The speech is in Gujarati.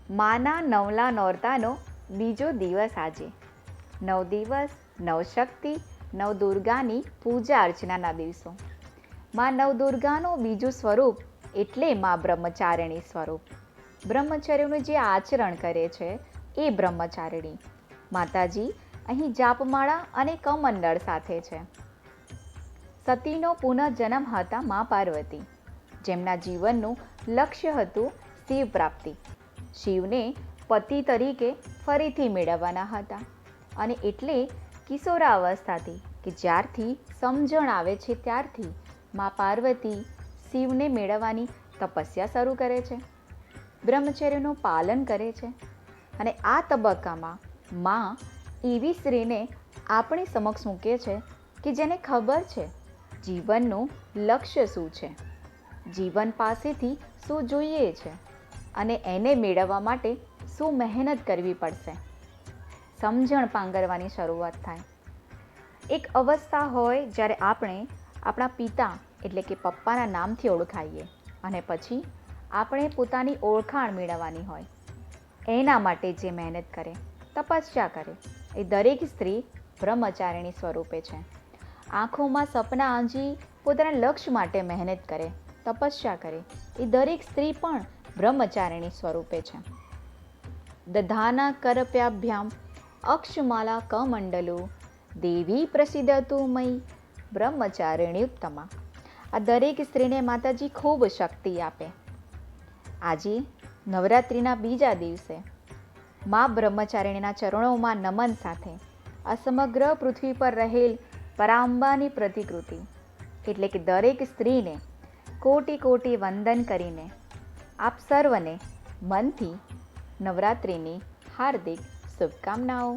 માના નવલા નોરતાનો બીજો દિવસ આજે. 9 દિવસ, નવશક્તિ, નવદુર્ગાની પૂજા અર્ચનાના દિવસો. માં નવદુર્ગાનું બીજું સ્વરૂપ એટલે માં બ્રહ્મચારિણી સ્વરૂપ. બ્રહ્મચર્યનું જે આચરણ કરે છે એ બ્રહ્મચારિણી. માતાજી અહીં જાપમાળા અને કમંડળ સાથે છે. સતીનો પુનઃજન્મ હતા મા પાર્વતી, જેમના જીવનનું લક્ષ્ય હતું શિવ પ્રાપ્તિ. શિવને પતિ તરીકે ફરીથી મેળવવાના હતા અને એટલે કિશોરાવસ્થાથી કે જ્યારથી સમજણ આવે છે ત્યારથી મા પાર્વતી શિવને મેળવવાની તપસ્યા શરૂ કરે છે, બ્રહ્મચર્યનું પાલન કરે છે. અને આ તબક્કામાં માં એવી સ્ત્રીને આપણી સમક્ષ મૂકે છે કે જેને ખબર છે જીવનનું લક્ષ્ય શું છે, જીવન પાસેથી શું જોઈએ છે અને એને મેળવવા માટે શું મહેનત કરવી પડશે. સમજણ પાંગરવાની શરૂઆત થાય. એક અવસ્થા હોય જ્યારે આપણે આપણા પિતા એટલે કે પપ્પાના નામથી ઓળખાઈએ અને પછી આપણે પોતાની ઓળખાણ મેળવવાની હોય. એના માટે જે મહેનત કરે, તપસ્યા કરે, એ દરેક સ્ત્રી બ્રહ્મચારિણી સ્વરૂપે છે. આંખોમાં સપના આંજી પોતાના લક્ષ્ય માટે મહેનત કરે, તપસ્યા કરે, એ દરેક સ્ત્રી પણ બ્રહ્મચારિણી સ્વરૂપે છે. દધાના કરપ્યાભ્યામ અક્ષમાલા કમંડલો દેવી પ્રસિદ્ધતુ મયી બ્રહ્મચારિણી ઉત્તમા. આ દરેક સ્ત્રીને માતાજી ખૂબ શક્તિ આપે. આજે નવરાત્રિના બીજા દિવસે મા બ્રહ્મચારિણીના ચરણોમાં નમન સાથે આ સમગ્ર પૃથ્વી પર રહેલ પરાંબાની પ્રતિકૃતિ એટલે કે દરેક સ્ત્રીને કોટી કોટી વંદન કરીને આપ સર્વને મનથી નવરાત્રિની હાર્દિક શુભકામનાઓ.